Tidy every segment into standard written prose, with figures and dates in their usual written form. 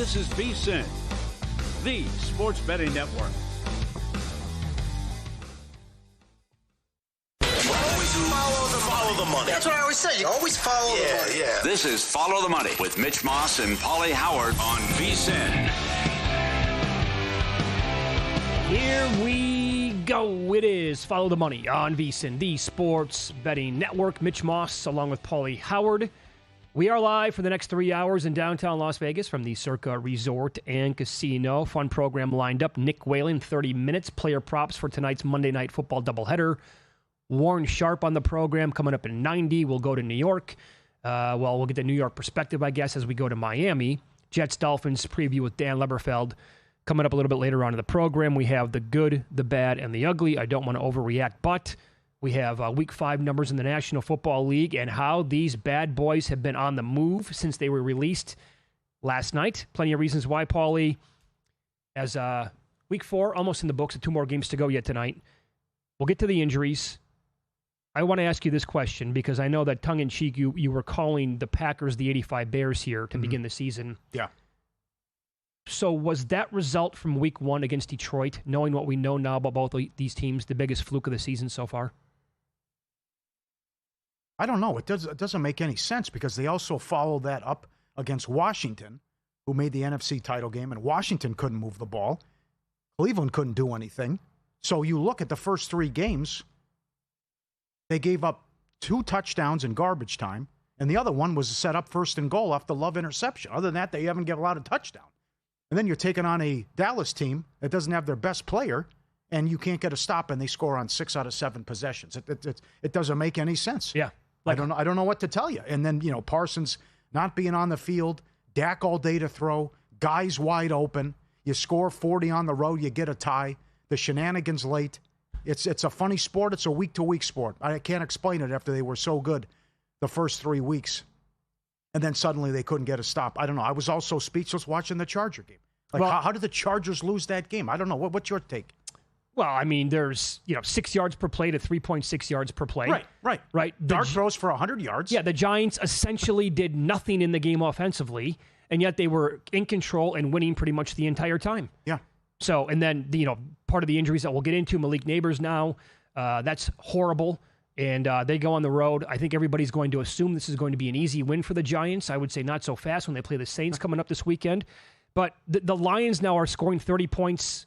This is VSiN, the sports betting network. Follow the money. That's what I always say. You always follow the money. Yeah. This is Follow the Money with Mitch Moss and Paulie Howard on VSiN. Here we go. It is Follow the Money on VSiN, the sports betting network. Mitch Moss along with Paulie Howard. We are live for the next 3 hours in downtown Las Vegas from the Circa Resort and Casino. Fun program lined up. Nick Whalen, 30 minutes. Player props for tonight's Monday Night Football doubleheader. Warren Sharp on the program coming up in 90. We'll go to New York. We'll get the New York perspective, I guess, as we go to Miami. Jets Dolphins preview with Dan Leberfeld coming up a little bit later on in the program. We have the good, the bad, and the ugly. I don't want to overreact, but we have Week 5 numbers in the National Football League and how these bad boys have been on the move since they were released last night. Plenty of reasons why, Paulie. As Week 4, almost in the books, 2 more games to go yet tonight. We'll get to the injuries. I want to ask you this question because I know that tongue-in-cheek you were calling the Packers the 85 Bears here to begin the season. Yeah. So was that result from Week 1 against Detroit, knowing what we know now about both these teams, the biggest fluke of the season so far? I don't know. It doesn't make any sense because they also followed that up against Washington, who made the NFC title game, and Washington couldn't move the ball. Cleveland couldn't do anything. So you look at the first 3 games, they gave up 2 touchdowns in garbage time, and the other one was set up first and goal off the Love interception. Other than that, they haven't given a lot of touchdown. And then you're taking on a Dallas team that doesn't have their best player, and you can't get a stop, and they score on 6 out of 7 possessions. It doesn't make any sense. Yeah. I don't know what to tell you. And then, Parsons not being on the field, Dak all day to throw, guys wide open. You score 40 on the road, you get a tie. The shenanigans late. It's a funny sport. It's a week-to-week sport. I can't explain it after they were so good the first 3 weeks. And then suddenly they couldn't get a stop. I don't know. I was also speechless watching the Charger game. How did the Chargers lose that game? I don't know. What's your take? Well, I mean, there's 6 yards per play to 3.6 yards per play. Right. Dart throws for 100 yards. Yeah, the Giants essentially did nothing in the game offensively, and yet they were in control and winning pretty much the entire time. Yeah. So, and then, part of the injuries that we'll get into, Malik Neighbors now, that's horrible. And they go on the road. I think everybody's going to assume this is going to be an easy win for the Giants. I would say not so fast when they play the Saints coming up this weekend. But the Lions now are scoring 30 points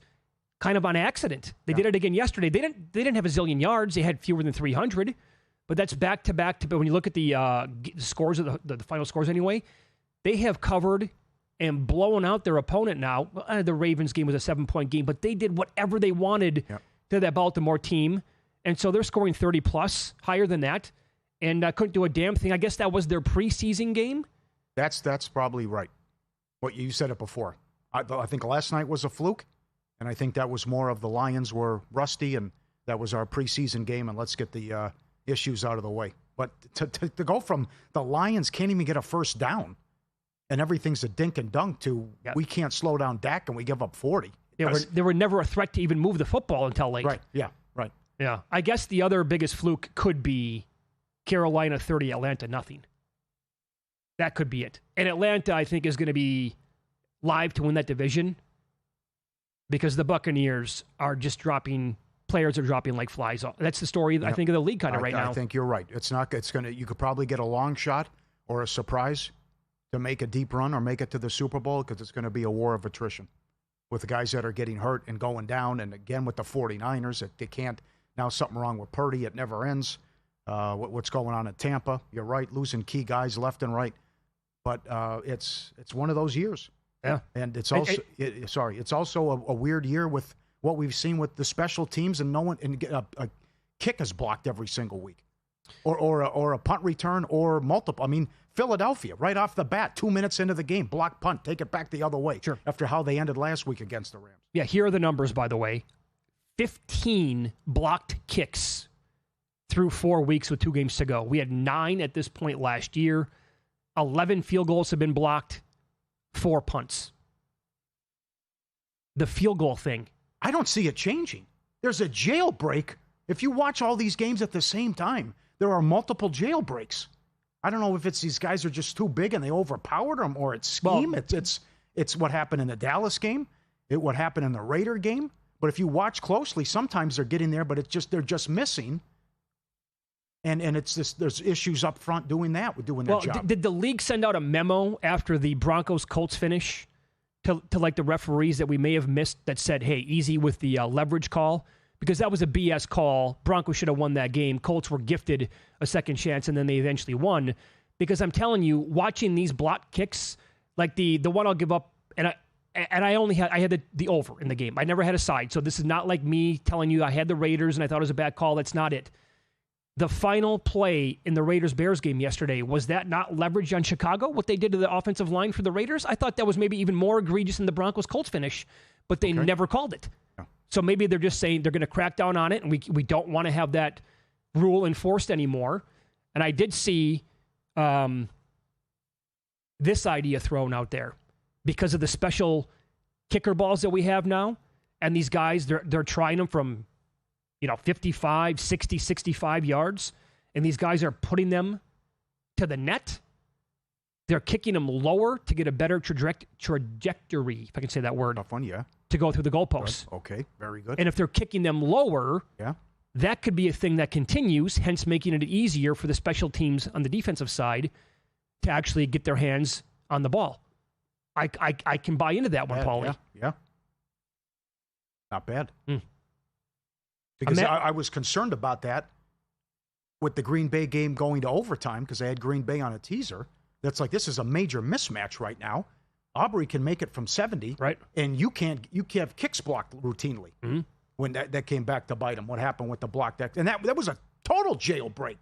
kind of on accident. They did it again yesterday. They didn't have a zillion yards. They had fewer than 300. But that's back-to-back. But when you look at the scores, of the final scores anyway, they have covered and blown out their opponent now. The Ravens game was a 7-point game, but they did whatever they wanted to that Baltimore team. And so they're scoring 30-plus, higher than that, and couldn't do a damn thing. I guess that was their preseason game? That's probably right. What you said it before. I think last night was a fluke, and I think that was more of the Lions were rusty, and that was our preseason game, and let's get the issues out of the way. But to go from the Lions can't even get a first down, and everything's a dink and dunk to we can't slow down Dak and we give up 40. They were never a threat to even move the football until late. Right, yeah, right. Yeah, I guess the other biggest fluke could be Carolina 30, Atlanta nothing. That could be it. And Atlanta, I think, is going to be live to win that division because the Buccaneers are just dropping. Players are dropping like flies. That's the story, I think, of the league kind of right now. I think you're right. You could probably get a long shot or a surprise to make a deep run or make it to the Super Bowl because it's going to be a war of attrition with the guys that are getting hurt and going down. And again, with the 49ers, they can't. Now something wrong with Purdy. It never ends. What's going on at Tampa? You're right, losing key guys left and right. But it's one of those years. Yeah. And it's also it's also a weird year with what we've seen with the special teams and a kick is blocked every single week, or a punt return or multiple. I mean, Philadelphia right off the bat, 2 minutes into the game, block punt, take it back the other way. Sure. After how they ended last week against the Rams. Yeah. Here are the numbers, by the way: 15 blocked kicks through 4 weeks with 2 games to go. We had 9 at this point last year. 11 field goals have been blocked. 4 punts. The field goal thing. I don't see it changing. There's a jailbreak. If you watch all these games at the same time, there are multiple jailbreaks. I don't know if it's these guys are just too big and they overpowered them or it's scheme. Well, It's what happened in the Dallas game. What happened in the Raider game. But if you watch closely, sometimes they're getting there, but they're just missing. And it's just there's issues up front doing their job. Did the league send out a memo after the Broncos-Colts finish to like the referees that we may have missed that said, hey, easy with the leverage call? Because that was a BS call. Broncos should have won that game. Colts were gifted a second chance, and then they eventually won. Because I'm telling you, watching these block kicks, like the one I'll give up, and I had the over in the game. I never had a side. So this is not like me telling you I had the Raiders and I thought it was a bad call. That's not it. The final play in the Raiders-Bears game yesterday, was that not leverage on Chicago, what they did to the offensive line for the Raiders? I thought that was maybe even more egregious in the Broncos-Colts finish, but they never called it. No. So maybe they're just saying they're going to crack down on it, and we don't want to have that rule enforced anymore. And I did see this idea thrown out there because of the special kicker balls that we have now, and these guys, they're trying them from 55, 60, 65 yards, and these guys are putting them to the net. They're kicking them lower to get a better trajectory, if I can say that word. Tough one, yeah. To go through the goalposts. Good. Okay, very good. And if they're kicking them lower, that could be a thing that continues, hence making it easier for the special teams on the defensive side to actually get their hands on the ball. I can buy into that one, Paulie. Yeah. Not bad. Because I was concerned about that with the Green Bay game going to overtime because I had Green Bay on a teaser. That's like, this is a major mismatch right now. Aubrey can make it from 70, right? And you have kicks blocked routinely. Mm-hmm. When that came back to bite him, what happened with the block deck. And that was a total jailbreak.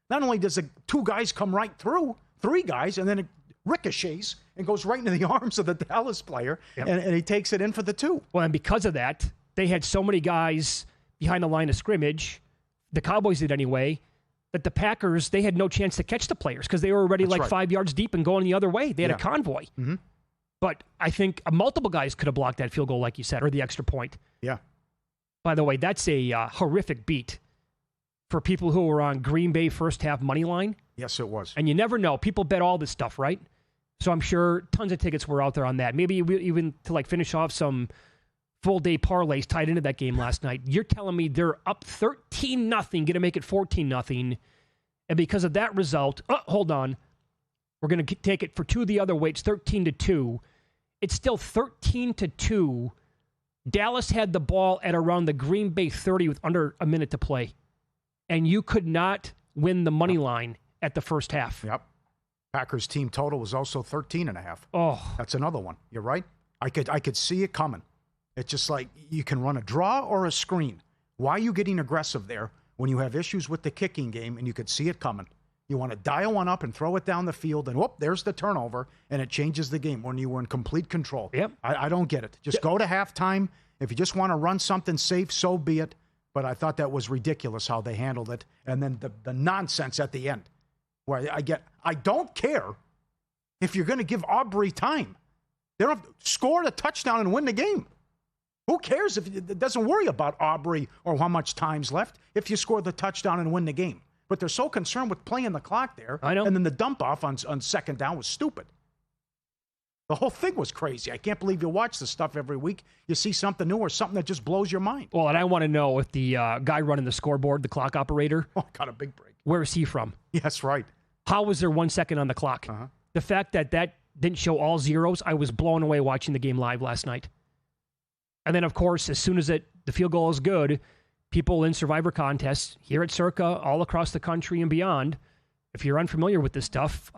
Not only does two guys come right through, three guys, and then it ricochets and goes right into the arms of the Dallas player, and he takes it in for the two. Well, and because of that, they had so many guys behind the line of scrimmage, the Cowboys did anyway, that the Packers, they had no chance to catch the players because they were already 5 yards deep and going the other way. They had a convoy. Mm-hmm. But I think multiple guys could have blocked that field goal, like you said, or the extra point. Yeah. By the way, that's a horrific beat for people who were on Green Bay first half money line. Yes, it was. And you never know. People bet all this stuff, right? So I'm sure tons of tickets were out there on that. Maybe even to finish off some full-day parlays tied into that game last night. You're telling me they're up 13-0, going to make it 14-0, and because of that result, hold on, we're going to take it for two the other way. It's 13-2. It's still 13-2. Dallas had the ball at around the Green Bay 30 with under a minute to play, and you could not win the money line at the first half. Yep. Packers team total was also 13.5. Oh, that's another one. You're right. I could see it coming. It's just like you can run a draw or a screen. Why are you getting aggressive there when you have issues with the kicking game and you could see it coming? You want to dial one up and throw it down the field, and whoop, there's the turnover, and it changes the game when you were in complete control. Yep. I don't get it. Just go to halftime. If you just want to run something safe, so be it. But I thought that was ridiculous how they handled it. And then the nonsense at the end, where I don't care if you're going to give Aubrey time. They don't have to score a touchdown and win the game. Who cares if it doesn't worry about Aubrey or how much time's left if you score the touchdown and win the game. But they're so concerned with playing the clock there. I know. And then the dump off on second down was stupid. The whole thing was crazy. I can't believe you watch this stuff every week. You see something new or something that just blows your mind. Well, and I want to know if the guy running the scoreboard, the clock operator, got a big break. Where is he from? Yes, right. How was there 1 second on the clock? Uh-huh. The fact that didn't show all zeros, I was blown away watching the game live last night. And then, of course, as soon as the field goal is good, people in Survivor contests here at Circa, all across the country and beyond, if you're unfamiliar with this stuff,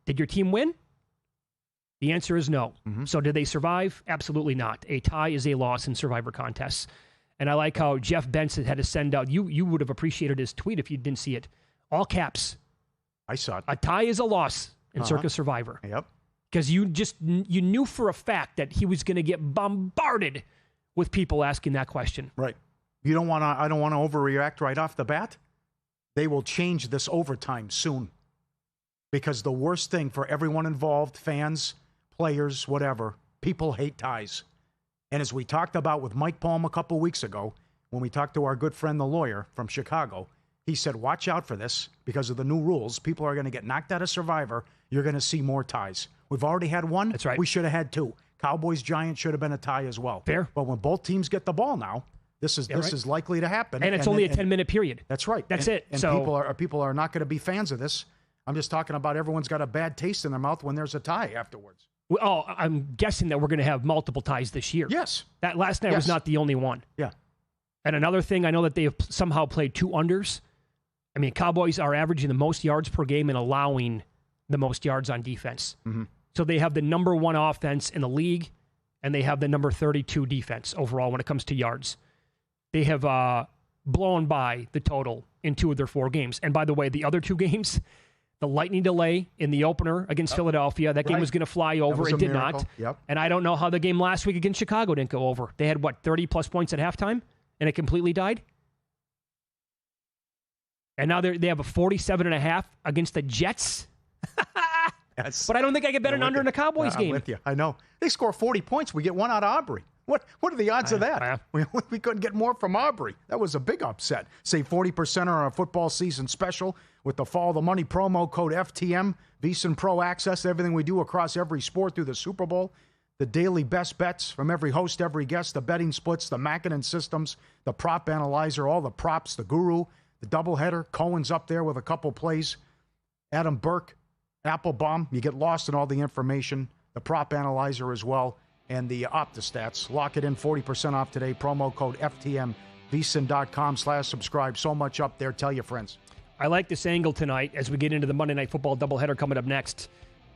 did your team win? The answer is no. Mm-hmm. So did they survive? Absolutely not. A tie is a loss in Survivor contests. And I like how Jeff Benson had to send out, you would have appreciated his tweet if you didn't see it. All caps. I saw it. A tie is a loss in Circa Survivor. Yep. Because you knew for a fact that he was going to get bombarded with people asking that question. Right. I don't want to overreact right off the bat. They will change this overtime soon. Because the worst thing for everyone involved, fans, players, whatever, people hate ties. And as we talked about with Mike Palm a couple weeks ago, when we talked to our good friend, the lawyer from Chicago, he said, watch out for this because of the new rules. People are going to get knocked out of Survivor. You're going to see more ties. We've already had one. That's right. We should have had two Cowboys-Giants should have been a tie as well. Fair. But when both teams get the ball now, this is likely to happen. And it's only a 10-minute period. That's right. That's it. And so people are not going to be fans of this. I'm just talking about everyone's got a bad taste in their mouth when there's a tie afterwards. Oh, I'm guessing that we're going to have multiple ties this year. Yes. That last night was not the only one. Yeah. And another thing, I know that they have somehow played 2 unders. I mean, Cowboys are averaging the most yards per game and allowing the most yards on defense. Mm-hmm. So they have the number 1 offense in the league, and they have the number 32 defense overall when it comes to yards. They have blown by the total in 2 of their 4 games. And by the way, the other 2 games, the lightning delay in the opener against Philadelphia, that game was going to fly over. It did not. Yep. And I don't know how the game last week against Chicago didn't go over. They had, 30-plus points at halftime, and it completely died? And now they have a 47.5 against the Jets? Yes. But I don't think I could bet an under in a Cowboys game. I'm with you. I know. They score 40 points. We get 1 out of Aubrey. What are the odds of that? We couldn't get more from Aubrey. That was a big upset. Save 40% on our football season special with the Follow the Money promo code FTM. VSiN Pro access to everything we do across every sport through the Super Bowl. The daily best bets from every host, every guest, the betting splits, the Mackinnon systems, the prop analyzer, all the props, the guru, the doubleheader. Cohen's up there with a couple plays. Adam Burke, Applebaum. You get lost in all the information. The prop analyzer as well. And the OptiStats. Lock it in, 40% off today. Promo code FTM, VSiN.com/subscribe. So much up there. Tell your friends. I like this angle tonight as we get into the Monday Night Football doubleheader coming up next.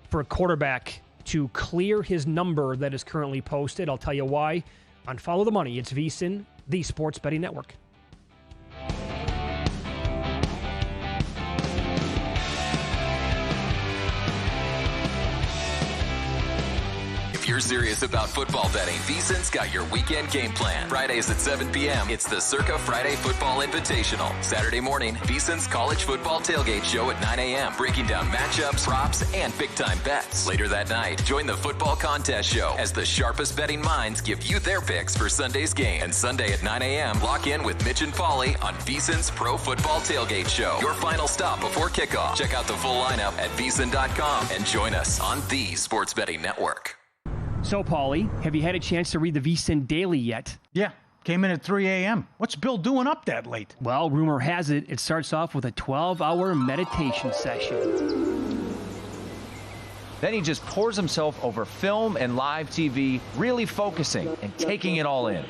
For a quarterback to clear his number that is currently posted, I'll tell you why. On Follow the Money, it's VSiN, the Sports Betting Network. If you're serious about football betting, VSiN's got your weekend game plan. Fridays at 7 p.m., it's the Circa Friday Football Invitational. Saturday morning, VSiN's college football tailgate show at 9 a.m., breaking down matchups, props, and big-time bets. Later that night, join the football contest show as the sharpest betting minds give you their picks for Sunday's game. And Sunday at 9 a.m., lock in with Mitch and Paulie on VSiN's Pro Football Tailgate Show. Your final stop before kickoff. Check out the full lineup at VSiN.com and join us on the Sports Betting Network. So, Paulie, have you had a chance to read the VSiN Daily yet? Yeah, came in at 3 a.m. What's Bill doing up that late? Well, rumor has it starts off with a 12-hour meditation session. Then he just pours himself over film and live TV, really focusing and taking it all in.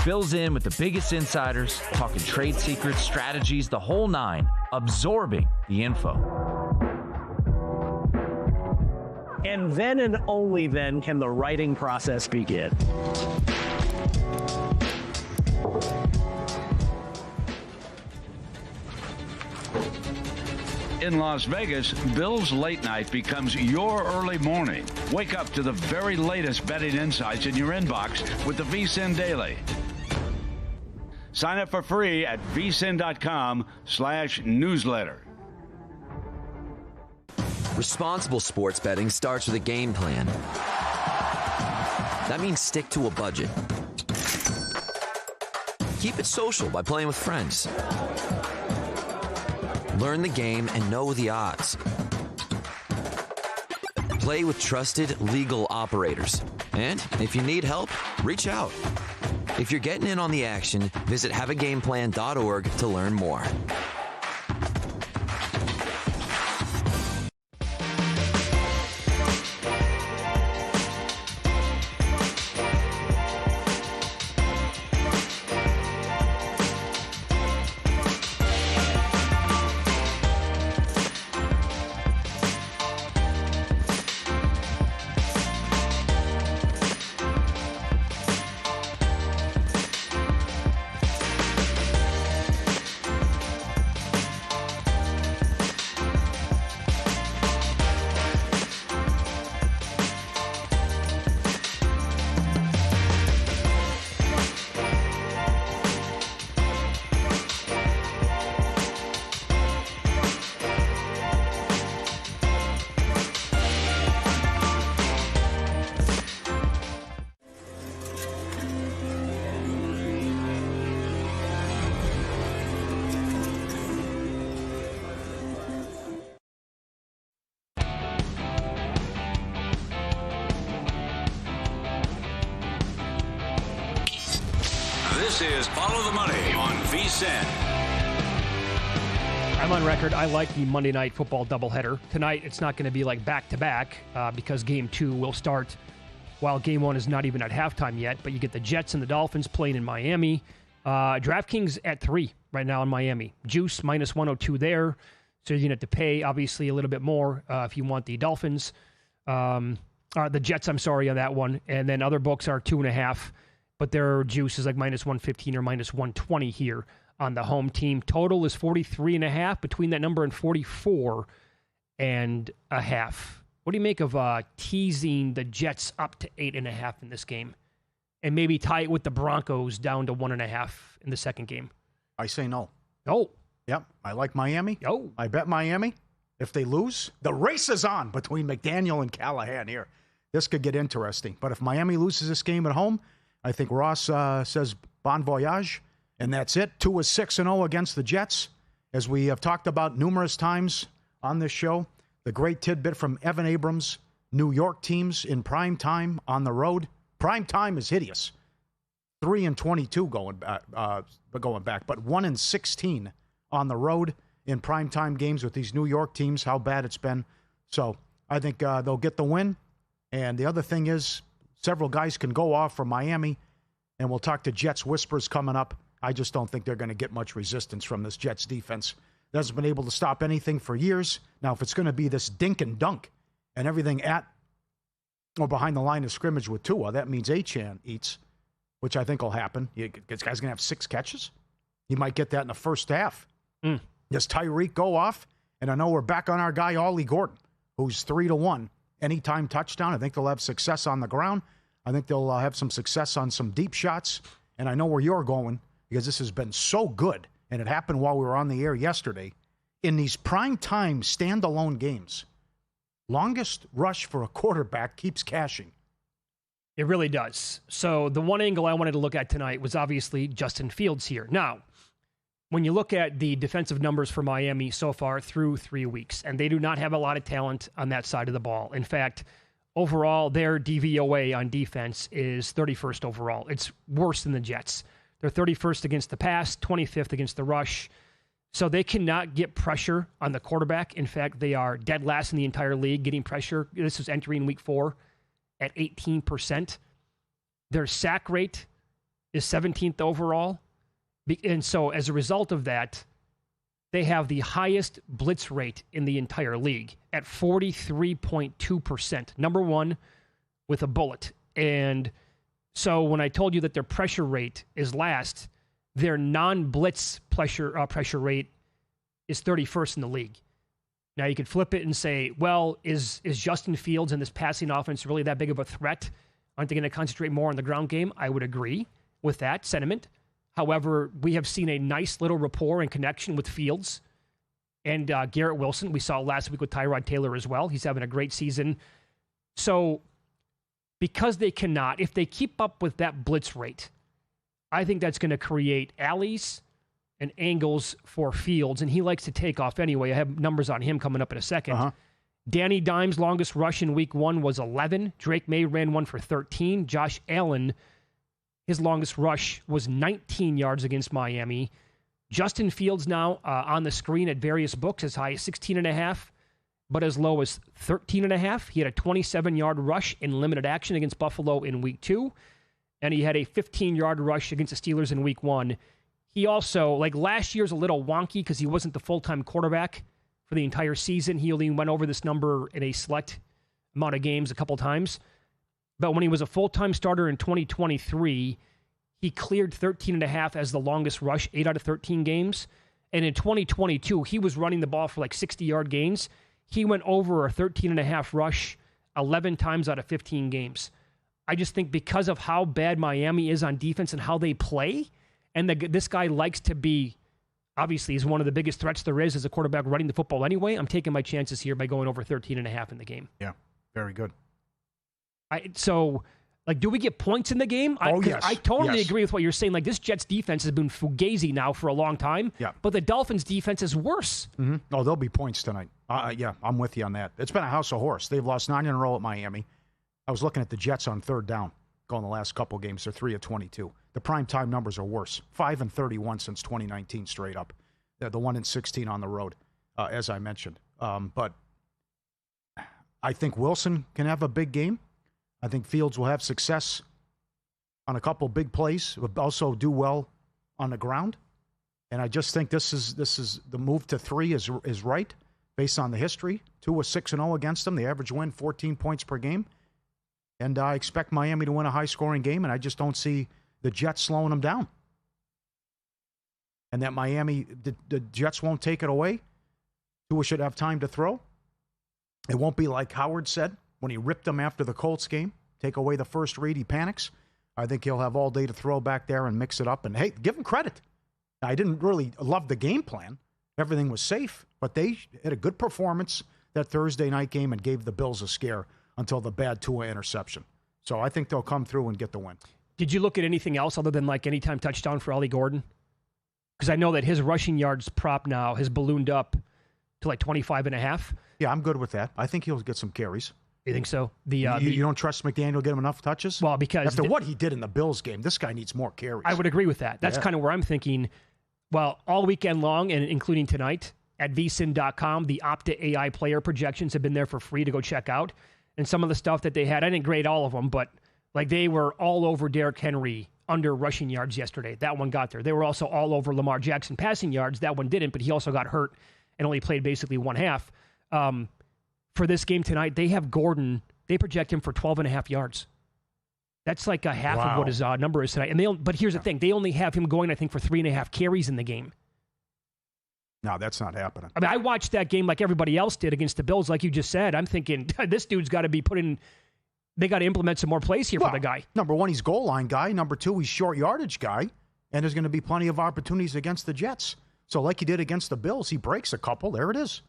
Bill's in with the biggest insiders, talking trade secrets, strategies, the whole 9, absorbing the info. And then and only then can the writing process begin. In Las Vegas, Bill's late night becomes your early morning. Wake up to the very latest betting insights in your inbox with the VSiN Daily. Sign up for free at vsin.com/newsletter. Responsible sports betting starts with a game plan. That means stick to a budget. Keep it social by playing with friends. Learn the game and know the odds. Play with trusted legal operators. And if you need help, reach out. If you're getting in on the action, visit haveagameplan.org to learn more. This is Follow the Money on VSiN. I'm on record. I like the Monday Night Football doubleheader. Tonight, it's not going to be like back-to-back because Game 2 will start while Game 1 is not even at halftime yet. But you get the Jets and the Dolphins playing in Miami. DraftKings at 3 right now in Miami. Juice minus 102 there. So you're going to have to pay, obviously, a little bit more if you want the Dolphins. The Jets, I'm sorry, on that one. And then other books are 2.5. But their juice is like minus 115 or minus 120 here on the home team. Total is 43.5, between that number and 44.5. What do you make of teasing the Jets up to 8.5 in this game? And maybe tie it with the Broncos down to 1.5 in the second game? I say no. No. Yep. I like Miami. No. I bet Miami. If they lose, the race is on between McDaniel and Callahan here. This could get interesting. But if Miami loses this game at home, I think Ross says bon voyage. And that's it. 2 is 6-0 against the Jets. As we have talked about numerous times on this show, the great tidbit from Evan Abrams, New York teams in prime time on the road. Prime time is hideous. 3-22 going back, but 1-16 on the road in prime time games with these New York teams. How bad it's been. So I think they'll get the win. And the other thing is, several guys can go off from Miami, and we'll talk to Jets whispers coming up. I just don't think they're going to get much resistance from this Jets defense. That hasn't been able to stop anything for years. Now, if it's going to be this dink and dunk and everything at or behind the line of scrimmage with Tua, that means Achane eats, which I think will happen. This guy's going to have 6 catches. He might get that in the first half. Does Tyreek go off? And I know we're back on our guy, Ollie Gordon, who's 3-1. Anytime touchdown. I think they'll have success on the ground. I think they'll have some success on some deep shots. And I know where you're going, because this has been so good, and it happened while we were on the air yesterday. In these prime-time standalone games, longest rush for a quarterback keeps cashing. It really does. So the one angle I wanted to look at tonight was obviously Justin Fields here. Now, when you look at the defensive numbers for Miami so far through 3 weeks, and they do not have a lot of talent on that side of the ball. In fact, overall, their DVOA on defense is 31st overall. It's worse than the Jets. They're 31st against the pass, 25th against the rush. So they cannot get pressure on the quarterback. In fact, they are dead last in the entire league getting pressure. This was entering week 4 at 18%. Their sack rate is 17th overall. And so as a result of that, they have the highest blitz rate in the entire league at 43.2%. Number 1 with a bullet. And so when I told you that their pressure rate is last, their non-blitz pressure rate is 31st in the league. Now you could flip it and say, well, is Justin Fields and this passing offense really that big of a threat? Aren't they going to concentrate more on the ground game? I would agree with that sentiment. However, we have seen a nice little rapport and connection with Fields and Garrett Wilson. We saw last week with Tyrod Taylor as well. He's having a great season. So because they cannot, if they keep up with that blitz rate, I think that's going to create alleys and angles for Fields, and he likes to take off anyway. I have numbers on him coming up in a second. Danny Dimes' longest rush in week 1 was 11. Drake May ran one for 13. Josh Allen, his longest rush was 19 yards against Miami. Justin Fields now on the screen at various books as high as 16.5, but as low as 13.5. He had a 27-yard rush in limited action against Buffalo in week 2, and he had a 15-yard rush against the Steelers in week 1. He also, like last year's a little wonky because he wasn't the full-time quarterback for the entire season. He only went over this number in a select amount of games a couple times. But when he was a full-time starter in 2023, he cleared 13.5 as the longest rush, 8 out of 13 games. And in 2022, he was running the ball for like 60-yard gains. He went over a 13.5 rush 11 times out of 15 games. I just think because of how bad Miami is on defense and how they play, and this guy likes to be, obviously, he's one of the biggest threats there is as a quarterback running the football anyway. I'm taking my chances here by going over 13.5 in the game. Yeah, very good. So, do we get points in the game? Yes. I totally agree with what you're saying. This Jets defense has been fugazi now for a long time. Yeah. But the Dolphins defense is worse. Mm-hmm. Oh, there'll be points tonight. Yeah, I'm with you on that. It's been a house of horse. They've lost 9 in a row at Miami. I was looking at the Jets on third down. go in the last couple games. They're 3 of 22. The primetime numbers are worse. 5 and 31 since 2019 straight up. They're the 1 and 16 on the road, as I mentioned. But I think Wilson can have a big game. I think Fields will have success on a couple big plays, but also do well on the ground. And I just think this is the move to 3 is right based on the history. 2 was 6-0 against them. The average win 14 points per game. And I expect Miami to win a high-scoring game, and I just don't see the Jets slowing them down. And that Miami, the Jets won't take it away. Tua should have time to throw. It won't be like Howard said when he ripped them after the Colts game. Take away the first read, he panics. I think he'll have all day to throw back there and mix it up. And, hey, give him credit. I didn't really love the game plan. Everything was safe, but they had a good performance that Thursday night game and gave the Bills a scare until the bad Tua interception. So I think they'll come through and get the win. Did you look at anything else other than like anytime touchdown for Ollie Gordon? Because I know that his rushing yards prop now has ballooned up to like 25.5. Yeah, I'm good with that. I think he'll get some carries. You think so? You don't trust McDaniel to get him enough touches? Well, because after what he did in the Bills game, this guy needs more carries. I would agree with that. That's kind of where I'm thinking. Well, all weekend long, and including tonight, at VSiN.com, the Opta AI player projections have been there for free to go check out. And some of the stuff that they had, I didn't grade all of them, but like they were all over Derrick Henry under rushing yards yesterday. That one got there. They were also all over Lamar Jackson passing yards. That one didn't, but he also got hurt and only played basically one half. For this game tonight, they have Gordon. They project him for 12.5 yards. That's like a half of what his number is tonight. And but here's the thing. They only have him going, I think, for 3.5 carries in the game. No, that's not happening. I mean, I watched that game like everybody else did against the Bills, like you just said. I'm thinking, this dude's got to be put in. They got to implement some more plays here for the guy. Number one, he's goal line guy. Number two, he's short yardage guy. And there's going to be plenty of opportunities against the Jets. So like he did against the Bills, he breaks a couple. There it is.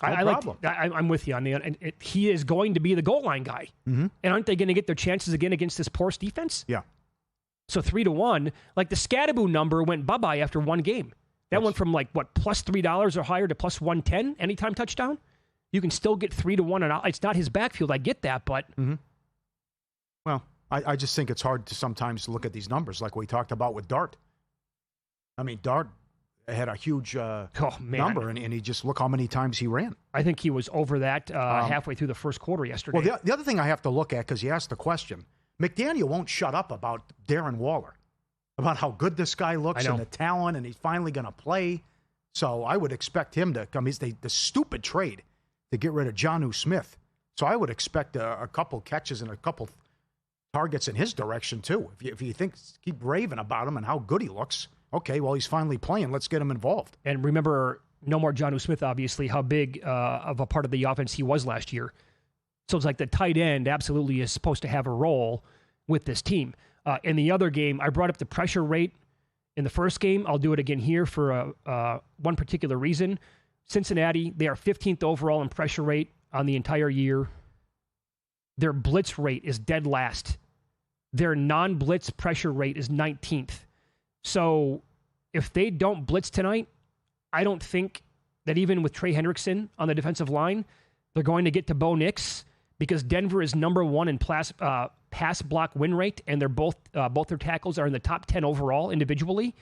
No problem. I'm with you on the. He is going to be the goal line guy. Mm-hmm. And aren't they going to get their chances again against this Porce defense? Yeah. So 3-1, like the Scadaboo number went bye-bye after one game. That went from like, what, plus $3 or higher to plus 110 anytime touchdown? You can still get 3-1. And it's not his backfield. I get that, but. Mm-hmm. Well, I just think it's hard to sometimes look at these numbers like we talked about with Dart. I mean, Dart had a huge number, and he just look how many times he ran. I think he was over that halfway through the first quarter yesterday. Well, the other thing I have to look at, because you asked the question, McDaniel won't shut up about Darren Waller, about how good this guy looks and the talent, and he's finally going to play. So I would expect him to come. He's the stupid trade to get rid of Jonnu Smith. So I would expect a couple catches and a couple targets in his direction, too. If you keep raving about him and how good he looks, okay, well, he's finally playing. Let's get him involved. And remember, no more Jonnu Smith, obviously, how big of a part of the offense he was last year. So it's like the tight end absolutely is supposed to have a role with this team. In the other game, I brought up the pressure rate in the first game. I'll do it again here for one particular reason. Cincinnati, they are 15th overall in pressure rate on the entire year. Their blitz rate is dead last. Their non-blitz pressure rate is 19th. So if they don't blitz tonight, I don't think that even with Trey Hendrickson on the defensive line, they're going to get to Bo Nix, because Denver is number one in pass block win rate, and they're both their tackles are in the top 10 overall individually.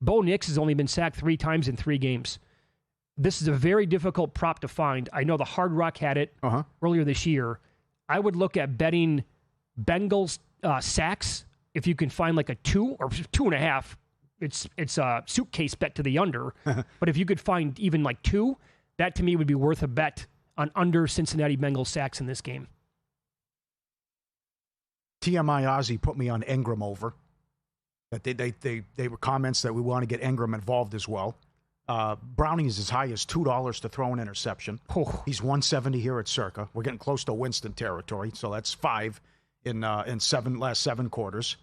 Bo Nix has only been sacked 3 times in 3 games. This is a very difficult prop to find. I know the Hard Rock had it earlier this year. I would look at betting Bengals sacks if you can find like a 2 or 2.5. It's a suitcase bet to the under. But if you could find even like 2, that to me would be worth a bet on under Cincinnati Bengals sacks in this game. TMI Ozzy put me on Engram over. That they were comments that we want to get Engram involved as well. Browning is as high as $2 to throw an interception. Oh. He's 170 here at Circa. We're getting close to Winston territory, so that's 5 in last 7 quarters.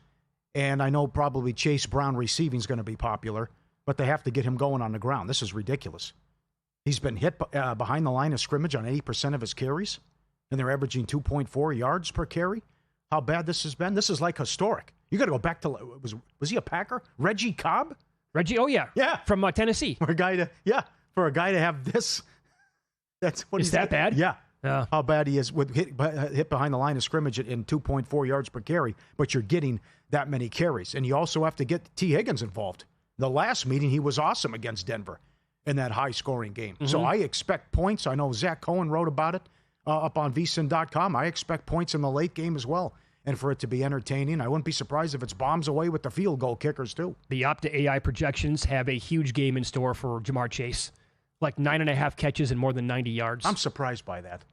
And I know probably Chase Brown receiving is going to be popular, but they have to get him going on the ground. This is ridiculous. He's been hit behind the line of scrimmage on 80% of his carries, and they're averaging 2.4 yards per carry. How bad this has been? This is like historic. You got to go back to, was he a Packer? Reggie Cobb? Reggie, oh yeah. Yeah. From Tennessee. For a guy to have this. That's what is that bad? Yeah. how bad he is with hit behind the line of scrimmage in 2.4 yards per carry, but you're getting that many carries. And you also have to get T. Higgins involved. The last meeting, he was awesome against Denver in that high-scoring game. So I expect points. I know Zach Cohen wrote about it up on VSiN.com. I expect points in the late game as well, and for it to be entertaining. I wouldn't be surprised if it's bombs away with the field goal kickers, too. The Opta AI projections have a huge game in store for Jamar Chase. Like 9.5 catches and more than 90 yards. I'm surprised by that.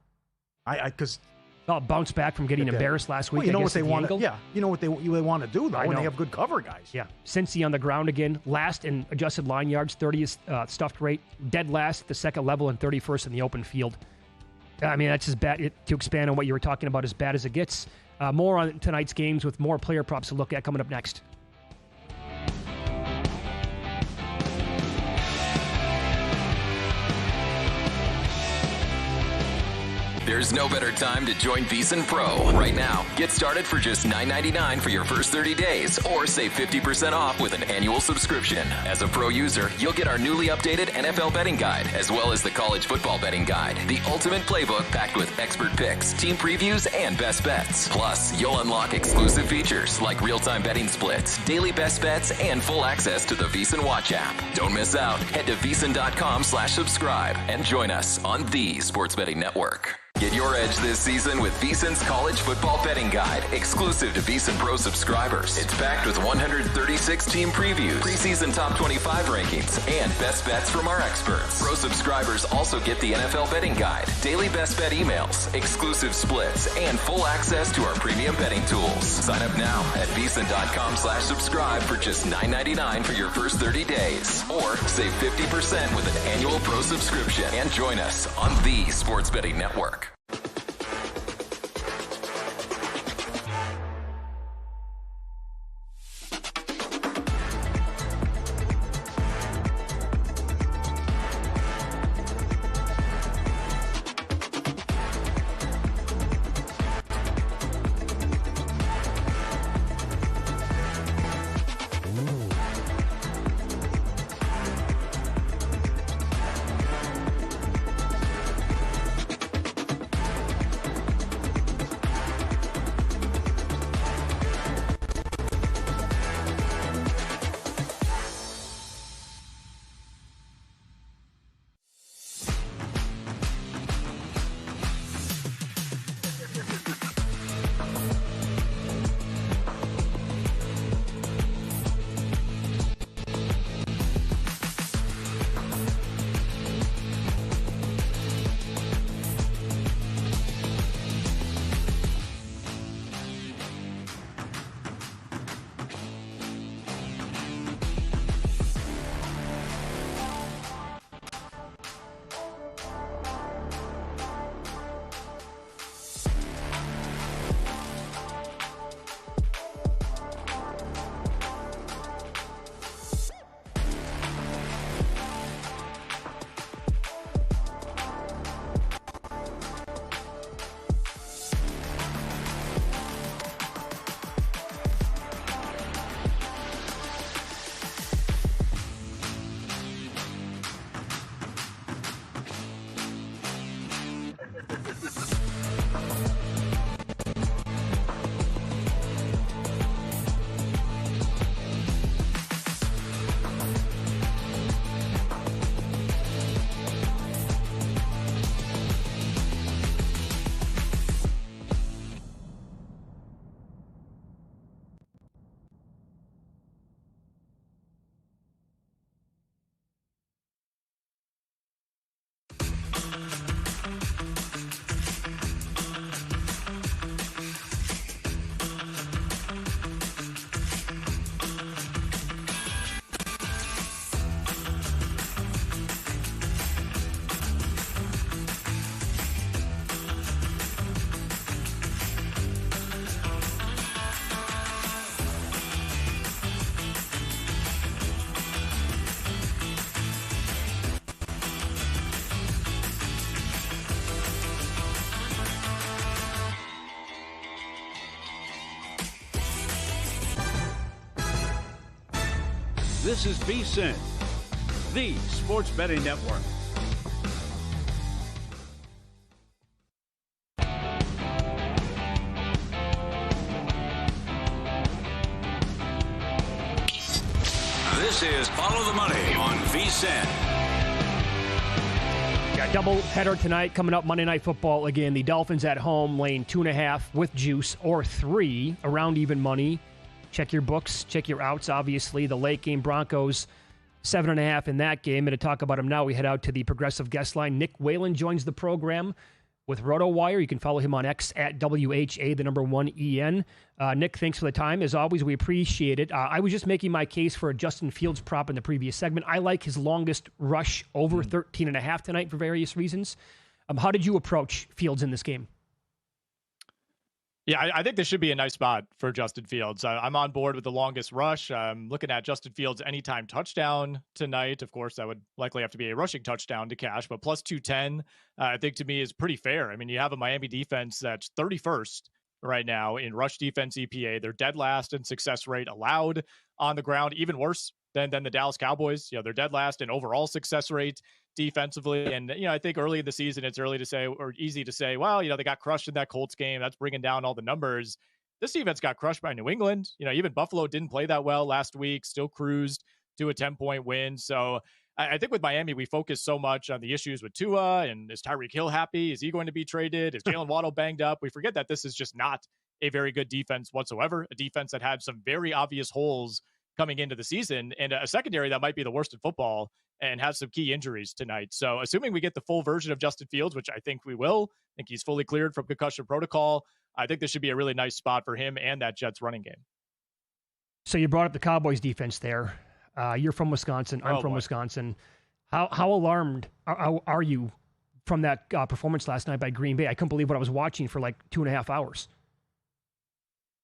Because bounce back from getting embarrassed last week. Well, you know what they want to. Yeah, you know what they want to do though, when they have good cover guys. Yeah, Cincy on the ground again, last in adjusted line yards, 30th stuffed rate, dead last at the second level, and 31st in the open field. I mean, that's as bad to expand on what you were talking about. As bad as it gets. More on tonight's games with more player props to look at coming up next. There's no better time to join VSiN Pro. Right now, get started for just $9.99 for your first 30 days, or save 50% off with an annual subscription. As a Pro user, you'll get our newly updated NFL betting guide, as well as the college football betting guide, the ultimate playbook packed with expert picks, team previews, and best bets. Plus, you'll unlock exclusive features like real-time betting splits, daily best bets, and full access to the VSiN Watch app. Don't miss out. Head to VSiN.com/subscribe and join us on the Sports Betting Network. Get your edge this season with VSiN's College Football Betting Guide, exclusive to VSiN Pro subscribers. It's packed with 136 team previews, preseason top 25 rankings, and best bets from our experts. Pro subscribers also get the NFL Betting Guide, daily best bet emails, exclusive splits, and full access to our premium betting tools. Sign up now at VSiN.com/subscribe for just $9.99 for your first 30 days. Or save 50% with an annual Pro subscription and join us on the Sports Betting Network. This is VSiN, the Sports Betting Network. This is Follow the Money on VSiN. Got a double header tonight coming up Monday Night Football again. The Dolphins at home laying 2.5 with juice or 3 around even money. Check your books, check your outs, obviously. The late game Broncos 7.5 in that game. And to talk about them now, we head out to the Progressive guest line. Nick Whalen joins the program with RotoWire. You can follow him on X at WHA, the number 1EN. Nick, thanks for the time. As always, we appreciate it. I was just making my case for a Justin Fields prop in the previous segment. I like his longest rush over 13.5 tonight for various reasons. How did you approach Fields in this game? Yeah, I think this should be a nice spot for Justin Fields. I'm on board with the longest rush. I'm looking at Justin Fields' anytime touchdown tonight. Of course, that would likely have to be a rushing touchdown to cash, but plus 210, I think to me is pretty fair. I mean, you have a Miami defense that's 31st right now in rush defense EPA. They're dead last in success rate allowed on the ground, even worse than the Dallas Cowboys. You know, they're dead last in overall success rate defensively. And, you know, I think early in the season, it's early to say or easy to say, well, you know, they got crushed in that Colts game. That's bringing down all the numbers. This defense got crushed by New England. You know, even Buffalo didn't play that well last week, still cruised to a 10-point win. So I think with Miami, we focus so much on the issues with Tua and is Tyreek Hill happy? Is he going to be traded? Is Jalen Waddle banged up? We forget that this is just not a very good defense whatsoever, a defense that had some very obvious holes coming into the season, and a secondary that might be the worst in football and has some key injuries tonight. So assuming we get the full version of Justin Fields, which I think we will, I think he's fully cleared from concussion protocol, I think this should be a really nice spot for him and that Jets running game. So you brought up the Cowboys defense there. You're from Wisconsin. I'm from Wisconsin. How alarmed are you from that performance last night by Green Bay? I couldn't believe what I was watching for like 2.5 hours.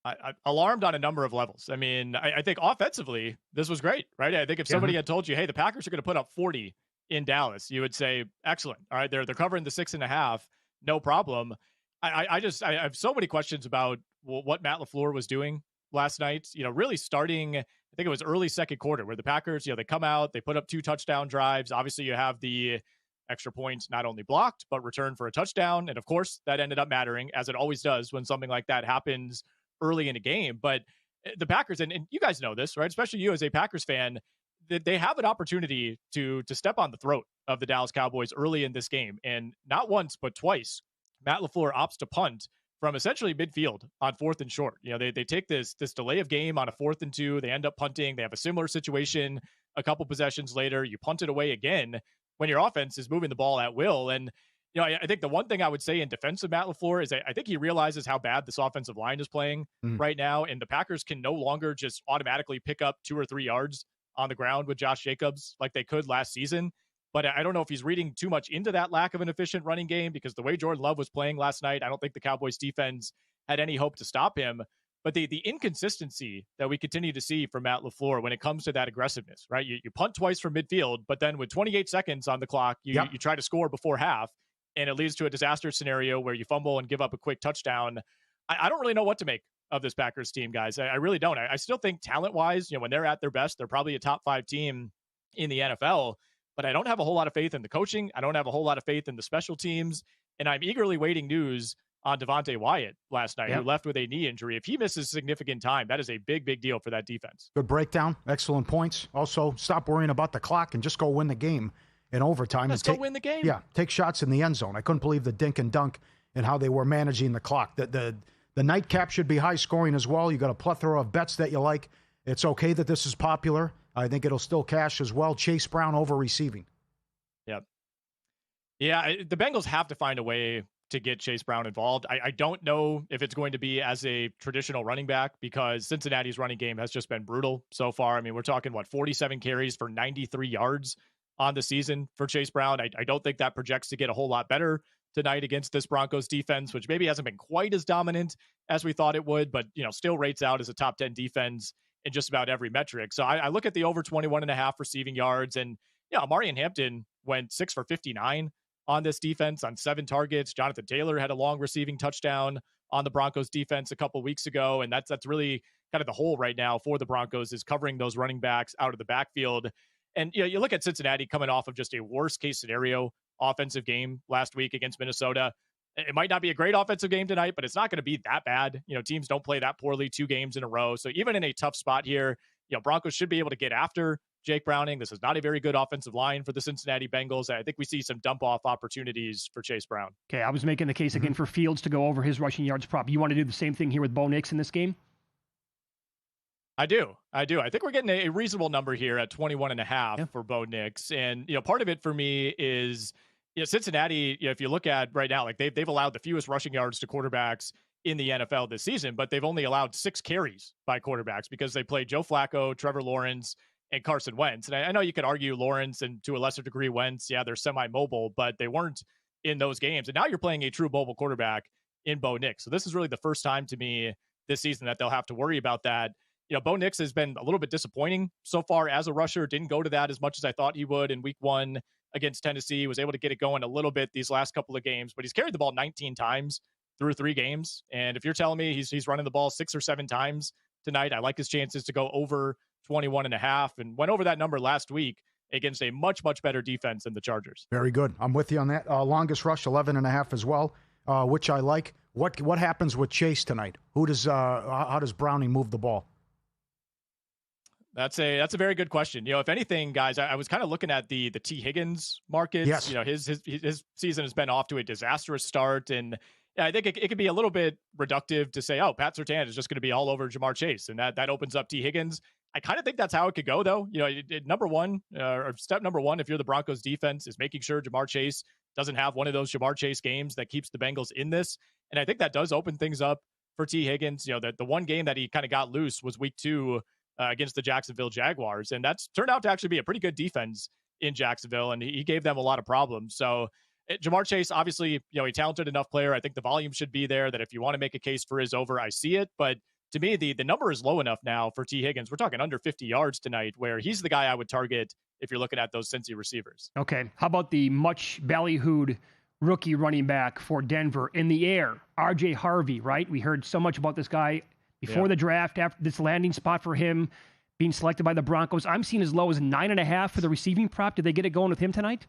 I alarmed on a number of levels. I mean, I think offensively, this was great, right? I think if somebody had told you, hey, the Packers are going to put up 40 in Dallas, you would say, excellent. All right, they're covering the 6.5, no problem. I have so many questions about what Matt LaFleur was doing last night. You know, really starting, I think it was early second quarter where the Packers, you know, they come out, they put up 2 touchdown drives. Obviously, you have the extra point not only blocked, but returned for a touchdown. And of course, that ended up mattering, as it always does when something like that happens early in a game. But the Packers, and you guys know this, right? Especially you as a Packers fan, they have an opportunity to step on the throat of the Dallas Cowboys early in this game. And not once, but twice, Matt LaFleur opts to punt from essentially midfield on 4th and short. You know, they take this delay of game on a 4th and 2. They end up punting. They have a similar situation a couple possessions later. You punt it away again when your offense is moving the ball at will. And you know, I think the one thing I would say in defense of Matt LaFleur is I think he realizes how bad this offensive line is playing right now, and the Packers can no longer just automatically pick up 2 or 3 yards on the ground with Josh Jacobs like they could last season. But I don't know if he's reading too much into that lack of an efficient running game, because the way Jordan Love was playing last night, I don't think the Cowboys defense had any hope to stop him. But the inconsistency that we continue to see from Matt LaFleur when it comes to that aggressiveness, right? You punt twice from midfield, but then with 28 seconds on the clock, you try to score before half. And it leads to a disaster scenario where you fumble and give up a quick touchdown. I don't really know what to make of this Packers team, guys. I really don't. I still think talent-wise, you know, when they're at their best, they're probably a top 5 team in the NFL. But I don't have a whole lot of faith in the coaching. I don't have a whole lot of faith in the special teams. And I'm eagerly waiting news on Devontae Wyatt last night, who left with a knee injury. If he misses significant time, that is a big, big deal for that defense. Good breakdown. Excellent points. Also, stop worrying about the clock and just go win the game in overtime. Let's go win the game. Yeah, take shots in the end zone. I couldn't believe the dink and dunk and how they were managing the clock. The nightcap should be high scoring as well. You got a plethora of bets that you like. It's okay that this is popular. I think it'll still cash as well. Chase Brown over receiving. Yep. Yeah, the Bengals have to find a way to get Chase Brown involved. I don't know if it's going to be as a traditional running back, because Cincinnati's running game has just been brutal so far. I mean, we're talking, 47 carries for 93 yards on the season for Chase Brown. I don't think that projects to get a whole lot better tonight against this Broncos defense, which maybe hasn't been quite as dominant as we thought it would, but still rates out as a top 10 defense in just about every metric. So I look at the over 21.5 receiving yards, and Amari and Hampton went 6 for 59 on this defense on 7 targets. Jonathan Taylor had a long receiving touchdown on the Broncos defense a couple weeks ago, and that's really kind of the hole right now for the Broncos, is covering those running backs out of the backfield. And you look at Cincinnati coming off of just a worst case scenario offensive game last week against Minnesota. It might not be a great offensive game tonight, but it's not going to be that bad. Teams don't play that poorly 2 games in a row. So even in a tough spot here, Broncos should be able to get after Jake Browning. This is not a very good offensive line for the Cincinnati Bengals. I think we see some dump-off opportunities for Chase Brown. Okay, I was making the case again for Fields to go over his rushing yards prop. You want to do the same thing here with Bo Nix in this game? I do. I think we're getting a reasonable number here at 21.5 for Bo Nix. And, part of it for me is, Cincinnati, if you look at right now, like they've allowed the fewest rushing yards to quarterbacks in the NFL this season, but they've only allowed 6 carries by quarterbacks because they played Joe Flacco, Trevor Lawrence, and Carson Wentz. And I know you could argue Lawrence and to a lesser degree Wentz, they're semi-mobile, but they weren't in those games. And now you're playing a true mobile quarterback in Bo Nix. So this is really the first time to me this season that they'll have to worry about that. Bo Nix has been a little bit disappointing so far as a rusher. Didn't go to that as much as I thought he would in week 1 against Tennessee. Was able to get it going a little bit these last couple of games, but he's carried the ball 19 times through 3 games. And if you're telling me he's running the ball 6 or 7 times tonight, I like his chances to go over 21.5 and went over that number last week against a much, much better defense than the Chargers. Very good. I'm with you on that. Longest rush, 11.5 as well, which I like. What happens with Chase tonight? How does Browning move the ball? That's a very good question. If anything, guys, I was kind of looking at the T. Higgins market. Yes. His season has been off to a disastrous start, and I think it could be a little bit reductive to say, Pat Surtain is just going to be all over Jamar Chase, and that opens up T. Higgins. I kind of think that's how it could go, though. Step number one, if you're the Broncos defense, is making sure Jamar Chase doesn't have one of those Jamar Chase games that keeps the Bengals in this, and I think that does open things up for T. Higgins. The one game that he kind of got loose was week 2. Against the Jacksonville Jaguars. And that's turned out to actually be a pretty good defense in Jacksonville, and he gave them a lot of problems. So Jamar Chase, obviously, a talented enough player. I think the volume should be there, that if you want to make a case for his over, I see it. But to me, the number is low enough now for T. Higgins. We're talking under 50 yards tonight, where he's the guy I would target if you're looking at those Cincy receivers. Okay. How about the much ballyhooed rookie running back for Denver in the air, RJ Harvey, right? We heard so much about this guy before the draft, after this landing spot for him being selected by the Broncos. I'm seeing as low as 9.5 for the receiving prop. Did they get it going with him tonight?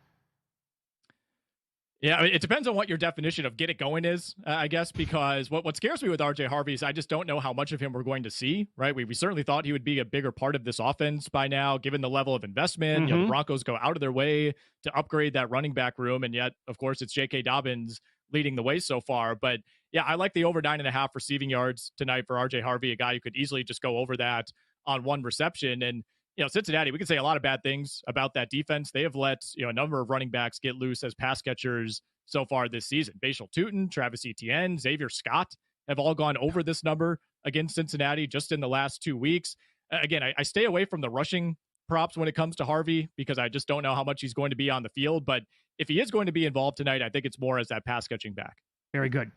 Yeah, it depends on what your definition of get it going is, I guess, because what scares me with RJ Harvey is I just don't know how much of him we're going to see, right? We certainly thought he would be a bigger part of this offense by now, given the level of investment. The Broncos go out of their way to upgrade that running back room, and yet, of course, it's J.K. Dobbins leading the way so far. But yeah, I like the over 9.5 receiving yards tonight for RJ Harvey, a guy who could easily just go over that on one reception. And, Cincinnati, we can say a lot of bad things about that defense. They have let, a number of running backs get loose as pass catchers so far this season. Bashal Tutin, Travis Etienne, Xavier Scott have all gone over this number against Cincinnati just in the last 2 weeks. Again, I stay away from the rushing props when it comes to Harvey because I just don't know how much he's going to be on the field. But if he is going to be involved tonight, I think it's more as that pass catching back. Very good.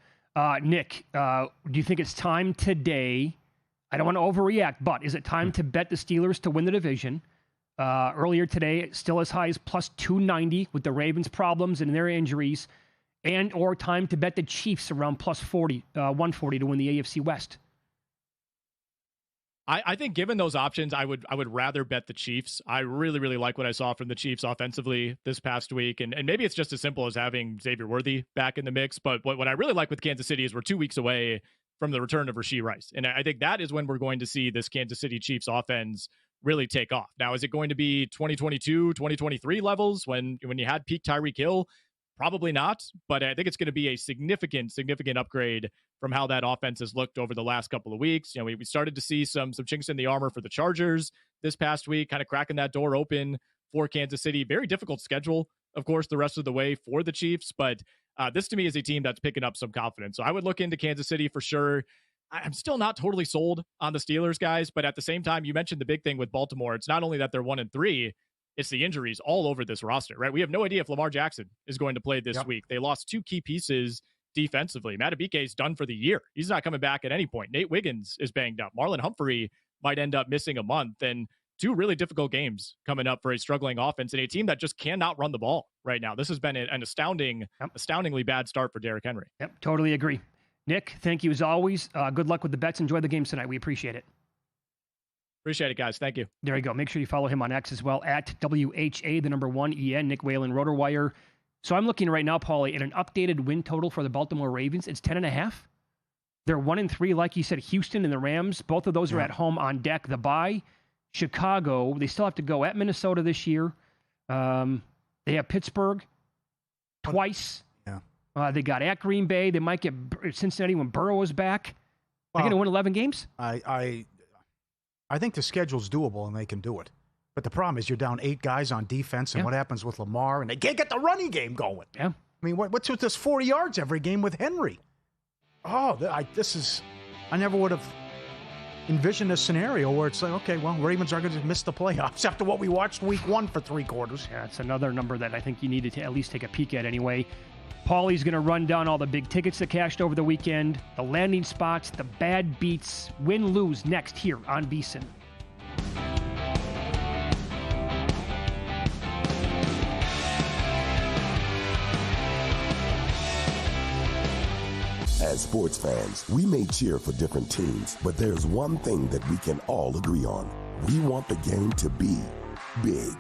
Nick, do you think it's time today? I don't want to overreact, but is it time to bet the Steelers to win the division? Earlier today, still as high as plus 290 with the Ravens' problems and their injuries, and or time to bet the Chiefs around plus 140 to win the AFC West? I think given those options, I would rather bet the Chiefs. I really, really like what I saw from the Chiefs offensively this past week. And maybe it's just as simple as having Xavier Worthy back in the mix. But what I really like with Kansas City is we're 2 weeks away from the return of Rashee Rice. And I think that is when we're going to see this Kansas City Chiefs offense really take off. Now, is it going to be 2022, 2023 levels when you had peak Tyreek Hill? Probably not, but I think it's going to be a significant upgrade from how that offense has looked over the last couple of weeks. We started to see some chinks in the armor for the Chargers this past week, kind of cracking that door open for Kansas City. Very difficult schedule, of course, the rest of the way for the Chiefs, but this to me is a team that's picking up some confidence. So I would look into Kansas City for sure. I'm still not totally sold on the Steelers, guys, but at the same time, you mentioned the big thing with Baltimore. It's not only that they're 1-3, it's the injuries all over this roster, right? We have no idea if Lamar Jackson is going to play this week. They lost 2 key pieces defensively. Madubuike is done for the year. He's not coming back at any point. Nate Wiggins is banged up. Marlon Humphrey might end up missing a month. And 2 really difficult games coming up for a struggling offense and a team that just cannot run the ball right now. This has been an astoundingly bad start for Derrick Henry. Yep, totally agree. Nick, thank you as always. Good luck with the bets. Enjoy the games tonight. We appreciate it. Appreciate it, guys. Thank you. There you go. Make sure you follow him on X as well, at WHA1EN, Nick Whalen, RotoWire. So I'm looking right now, Paulie, at an updated win total for the Baltimore Ravens. It's 10.5. They're 1-3, like you said. Houston and the Rams, both of those are at home on deck. The bye Chicago. They still have to go at Minnesota this year. They have Pittsburgh twice. Yeah. They got at Green Bay. They might get Cincinnati when Burrow is back. They're going to win 11 games? I think the schedule's doable and they can do it. But the problem is you're down 8 guys on defense, and what happens with Lamar? And they can't get the running game going. Yeah. I mean, what's with this 40 yards every game with Henry? Oh, I never would have envisioned a scenario where it's like, okay, well, Ravens are going to miss the playoffs after what we watched week 1 for 3 quarters. Yeah, it's another number that I think you need to at least take a peek at anyway. Paulie's going to run down all the big tickets that cashed over the weekend, the landing spots, the bad beats, win-lose next here on VSiN. As sports fans, we may cheer for different teams, but there's one thing that we can all agree on. We want the game to be big.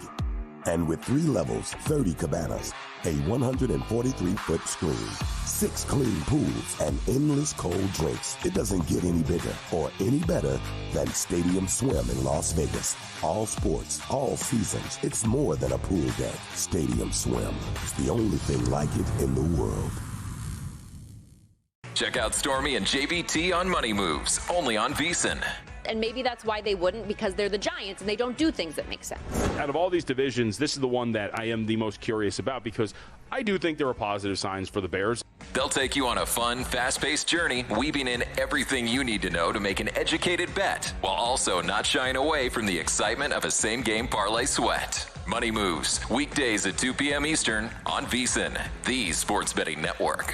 And with 3 levels, 30 cabanas, a 143-foot screen, 6 clean pools, and endless cold drinks, it doesn't get any bigger or any better than Stadium Swim in Las Vegas. All sports, all seasons. It's more than a pool deck. Stadium Swim is the only thing like it in the world. Check out Stormy and JVT on Money Moves, only on VSiN. And maybe that's why they wouldn't, because they're the Giants and they don't do things that make sense. Out of all these divisions, this is the one that I am the most curious about because I do think there are positive signs for the Bears. They'll take you on a fun, fast-paced journey, weaving in everything you need to know to make an educated bet, while also not shying away from the excitement of a same-game parlay sweat. Money Moves, weekdays at 2 p.m. Eastern on VSiN, the sports betting network.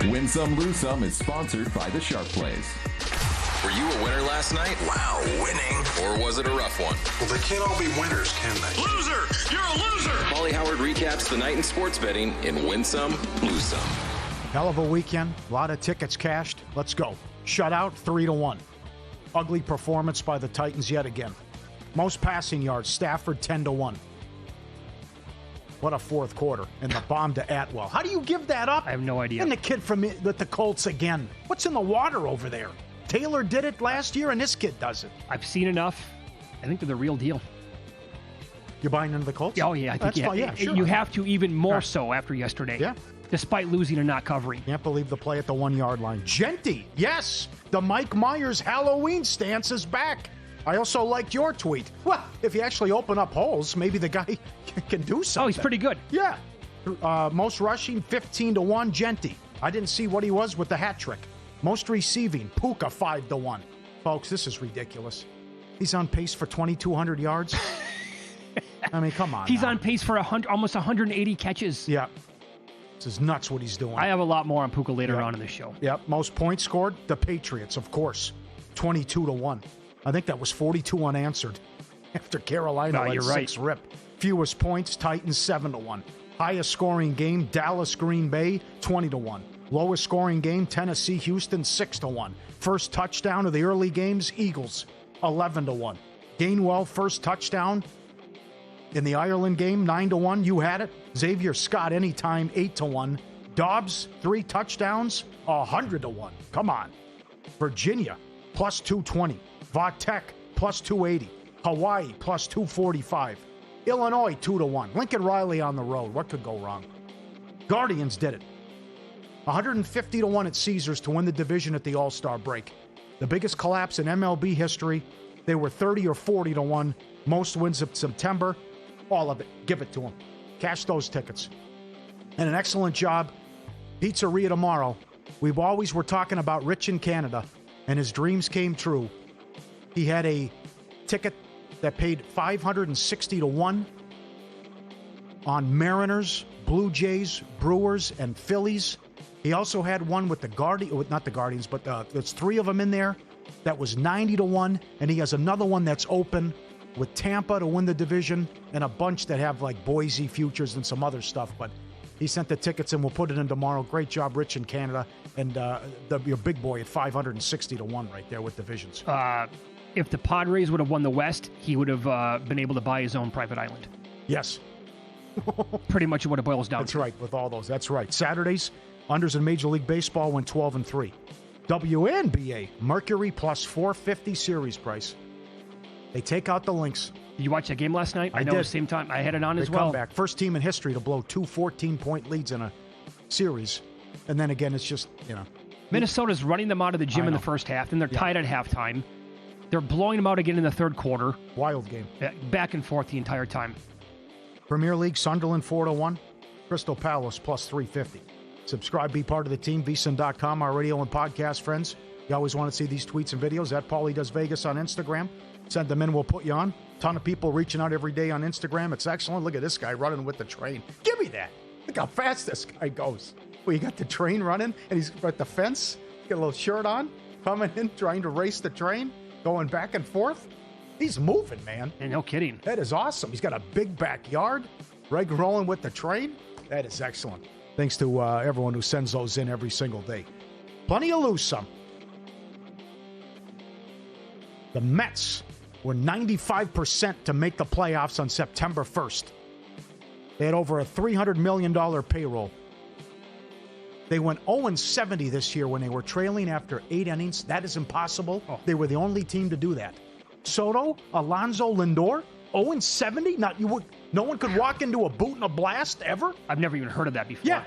Win Some, Lose Some is sponsored by the Sharp Plays. Were you a winner last night? Wow, winning. Or was it a rough one? Well, they can't all be winners, can they? Loser! You're a loser! Paulie Howard recaps the night in sports betting in Win Some, Lose Some. Hell of a weekend. A lot of tickets cashed. Let's go. Shutout 3-1. Ugly performance by the Titans yet again. Most passing yards, Stafford 10-1. What a fourth quarter. And the bomb to Atwell. How do you give that up? I have no idea. And the kid with the Colts again. What's in the water over there? Taylor did it last year, and this kid does it. I've seen enough. I think they're the real deal. You're buying into the Colts? Oh, yeah. I think sure. You have to even more so after yesterday. Yeah. Despite losing and not covering. Can't believe the play at the 1-yard line. Genty, yes, the Mike Myers Halloween stance is back. I also liked your tweet. Well, if you actually open up holes, maybe the guy can do something. Oh, he's pretty good. Yeah. Most rushing, 15-1, Genty. I didn't see what he was with the hat trick. Most receiving, Puka, 5-1. Folks, this is ridiculous. He's on pace for 2,200 yards. I mean, come on. He's on pace for almost 180 catches. Yeah. This is nuts what he's doing. I have a lot more on Puka later on in the show. Yep. Most points scored, the Patriots, of course. 22-1. I think that was 42 unanswered after Carolina had 6 rip. Fewest points, Titans 7-1. Highest scoring game, Dallas Green Bay 20-1. Lowest scoring game, Tennessee Houston 6-1. First touchdown of the early games, Eagles 11-1. Gainwell first touchdown in the Ireland game 9-1. You had it. Xavier Scott anytime 8-1. Dobbs 3 touchdowns 100-1. Come on. Virginia plus 220. Vatek plus 280. Hawaii plus 245. Illinois 2-1. Lincoln Riley on the road. What could go wrong? Guardians did it. 150-1 at Caesars to win the division at the All-Star break. The biggest collapse in MLB history. They were 30 or 40-1. Most wins of September. All of it. Give it to them. Cash those tickets. And an excellent job. Pizzeria tomorrow. We've always were talking about Rich in Canada, and his dreams came true. He had a ticket that paid 560-1 on Mariners, Blue Jays, Brewers, and Phillies. He also had one with not the Guardians, but there's 3 of them in there. That was 90-1, and he has another one that's open with Tampa to win the division, and a bunch that have like Boise futures and some other stuff. But he sent the tickets, and we'll put it in tomorrow. Great job, Rich in Canada, and your big boy at 560-1 right there with divisions. If the Padres would have won the West, he would have been able to buy his own private island. Yes. Pretty much what it boils down That's to. right, with all those. That's right. Saturdays, unders in Major League Baseball went 12-3. WNBA, Mercury plus 450 series price. They take out the Lynx. Did you watch that game last night? I know did. at the same time. I had it on as well. Comeback. First team in history to blow 2 14-point leads in a series. And then again, it's just, Minnesota's running them out of the gym in the first half, and they're tied at halftime. They're blowing them out again in the third quarter. Wild game. Back and forth the entire time. Premier League, Sunderland 4-1. Crystal Palace plus 350. Subscribe, be part of the team, VSiN.com, our radio and podcast friends. You always want to see these tweets and videos at Paulie Does Vegas on Instagram. Send them in, we'll put you on. Ton of people reaching out every day on Instagram. It's excellent. Look at this guy running with the train. Give me that. Look how fast this guy goes. Well, you got the train running, and he's at the fence. Got a little shirt on, coming in, trying to race the train, going back and forth. He's moving, man. And no kidding. That is awesome. He's got a big backyard. Reg rolling with the train. That is excellent. Thanks to everyone who sends those in every single day. Plenty of lose some. The Mets were 95% to make the playoffs on September 1st. They had over a $300 million payroll. They went 0-70 this year when they were trailing after 8 innings. That is impossible. They were the only team to do that. Soto, Alonso, Lindor, 0-70? No one could walk into a boot and a blast ever? I've never even heard of that before. Yeah.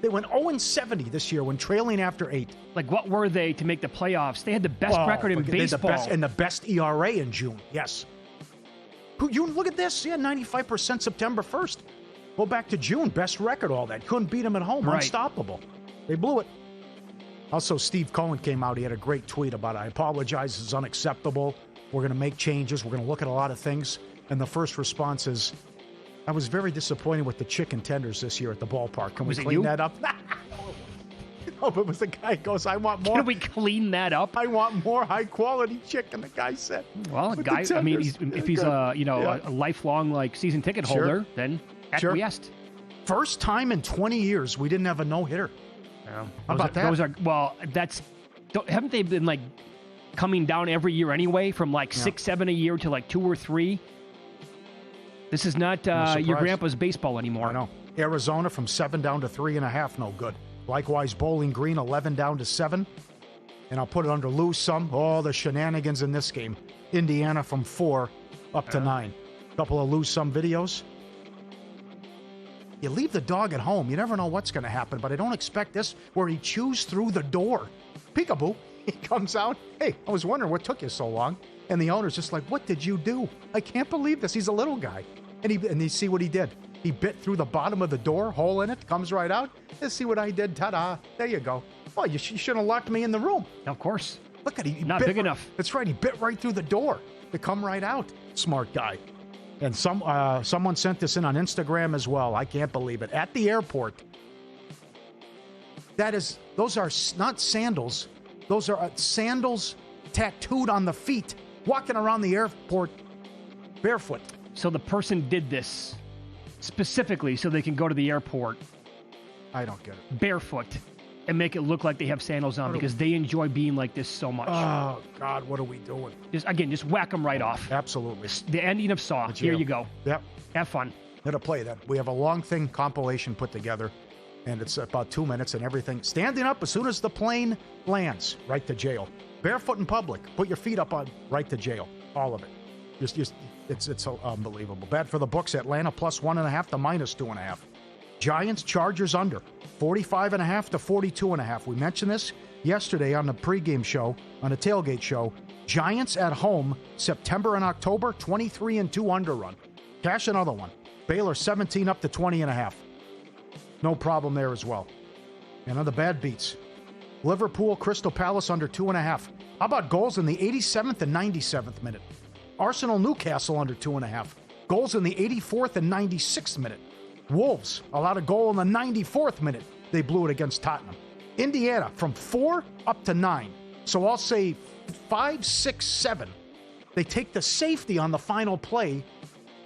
They went 0-70 this year when trailing after 8. Like, what were they to make the playoffs? They had the best record in baseball. The best ERA in June, yes. You look at this. Yeah, 95% September 1st. Go back to June. Best record, all that. Couldn't beat them at home. Right. Unstoppable. They blew it. Also, Steve Cohen came out. He had a great tweet about it. I apologize. It's unacceptable. We're going to make changes. We're going to look at a lot of things. And the first response is, I was very disappointed with the chicken tenders this year at the ballpark. Can we clean that up? Oh, but the guy goes, I want more. Can we clean that up? I want more high-quality chicken, the guy said. Well, a guy, I mean, if he's a lifelong season ticket holder, then acquiesced. First time in 20 years we didn't have a no-hitter. Yeah. How about that? Haven't they been coming down every year anyway, from 6, 7 a year to 2 or 3? This is not your grandpa's baseball anymore. I know. Arizona from 7 down to 3.5, no good. Likewise, Bowling Green, 11 down to 7. And I'll put it under lose some. Oh, the shenanigans in this game. Indiana from 4 up to 9. Couple of lose some videos. You leave the dog at home. You never know what's going to happen, but I don't expect this where he chews through the door. Peekaboo. He comes out. Hey, I was wondering what took you so long. And the owner's just like, what did you do? I can't believe this. He's a little guy. And you see what he did. He bit through the bottom of the door, hole in it, comes right out. Let's see what I did. Ta-da. There you go. Oh, you shouldn't have locked me in the room. Of course. Look at Not big enough. That's right. He bit right through the door to come right out. Smart guy. And someone sent this in on Instagram as well. I can't believe it. At the airport. Those are not sandals. Those are sandals tattooed on the feet, walking around the airport barefoot. So the person did this specifically so they can go to the airport. I don't get it. Barefoot and make it look like they have sandals on because they enjoy being like this so much. Oh, God, what are we doing? Just whack them right off. Absolutely. The ending of Saw. Here you go. Yep. Have fun. Gotta play that. We have a long thing compilation put together, and it's about 2 minutes and everything. Standing up as soon as the plane lands, right to jail. Barefoot in public. Put your feet up on, right to jail. All of it. It's unbelievable. Bad for the books. Atlanta plus 1.5 to minus 2.5. Giants, Chargers under 45.5 to 42.5. We mentioned this yesterday on the pregame show, on the tailgate show. Giants at home, September and October, 23-2 underrun. Cash another one. Baylor 17 up to 20.5. No problem there as well. And other bad beats. Liverpool, Crystal Palace under 2.5. How about goals in the 87th and 97th minute? Arsenal, Newcastle under 2.5. Goals in the 84th and 96th minute. Wolves allowed a goal in the 94th minute. They blew it against Tottenham. Indiana from 4 up to 9. So I'll say 5, 6, 7. They take the safety on the final play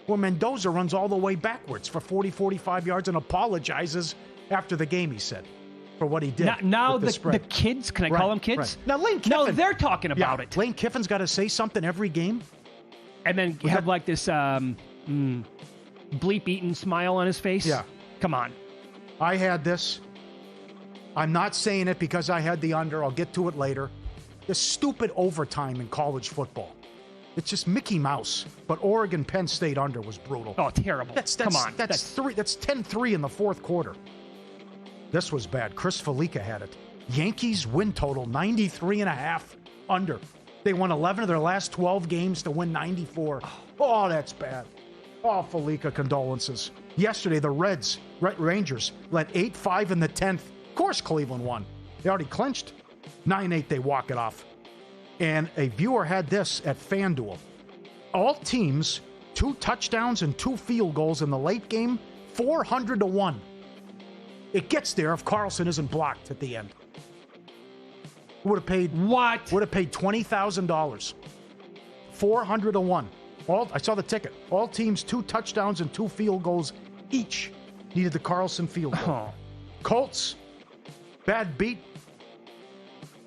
where Mendoza runs all the way backwards for 40, 45 yards and apologizes after the game, he said, for what he did. Now the kids, can I call them kids? Right. Now Lane Kiffin. No, they're talking about it. Lane Kiffin's got to say something every game. And then have this bleep-eaten smile on his face? Yeah. Come on. I had this. I'm not saying it because I had the under. I'll get to it later. The stupid overtime in college football. It's just Mickey Mouse. But Oregon Penn State under was brutal. Oh, terrible. Come on. That's 10-3 in the fourth quarter. This was bad. Chris Felica had it. Yankees win total 93.5 under. They won 11 of their last 12 games to win 94. Oh, that's bad. Oh, Felica, condolences. Yesterday, the Rangers led 8-5 in the 10th. Of course, Cleveland won. They already clinched. 9-8, they walk it off. And a viewer had this at FanDuel. All teams, 2 touchdowns and 2 field goals in the late game, 400 to 1. It gets there if Carlson isn't blocked at the end. Would have paid what? Would have paid $20,000. 400 to 1. I saw the ticket. All teams 2 touchdowns and 2 field goals each needed the Carlson field goal. Oh. Colts, bad beat.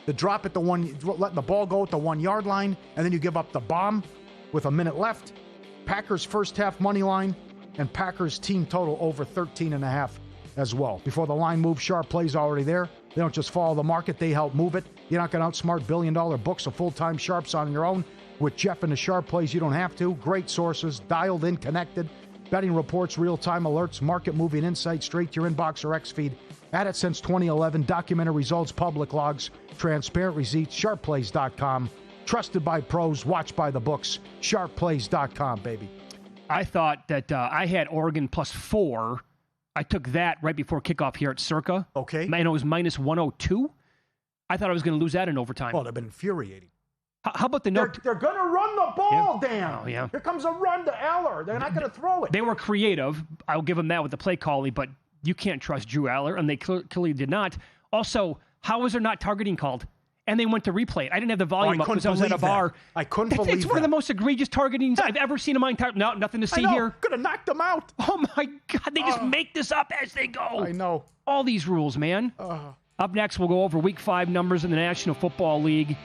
The drop at letting the ball go at the 1 yard line, and then you give up the bomb with a minute left. Packers first half money line, and Packers team total over 13.5 as well. Before the line moves, sharp plays already there. They don't just follow the market, they help move it. You're not going to outsmart billion-dollar books of full-time sharps on your own. With Jeff and the sharp plays, you don't have to. Great sources, dialed in, connected. Betting reports, real-time alerts, market-moving insights straight to your inbox or X-feed. At it since 2011. Documented results, public logs, transparent receipts, sharpplays.com. Trusted by pros, watched by the books. Sharpplays.com, baby. I thought that I had Oregon plus 4. I took that right before kickoff here at Circa. Okay. And it was minus 102. I thought I was going to lose that in overtime. Well, they've been infuriating. How about the note? They're going to run the ball, Dan. Oh, yeah. Here comes a run to Eller. They're not going to throw it. They were creative. I'll give them that with the play calling, but you can't trust Drew Aller, and they clearly did not. Also, how was there not targeting called? And they went to replay it. I didn't have the volume up because I was at a bar. I couldn't believe It's one of the most egregious targetings I've ever seen in my entire... No, nothing to see here. Could have knocked them out. Oh, my God. They just make this up as they go. I know. All these rules, man. Up next, we'll go over Week 5 numbers in the National Football League.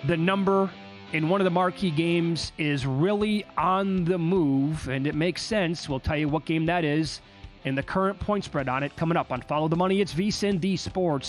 The number in one of the marquee games is really on the move, and it makes sense. We'll tell you what game that is and the current point spread on it coming up on Follow the Money. It's VSiN, the Sports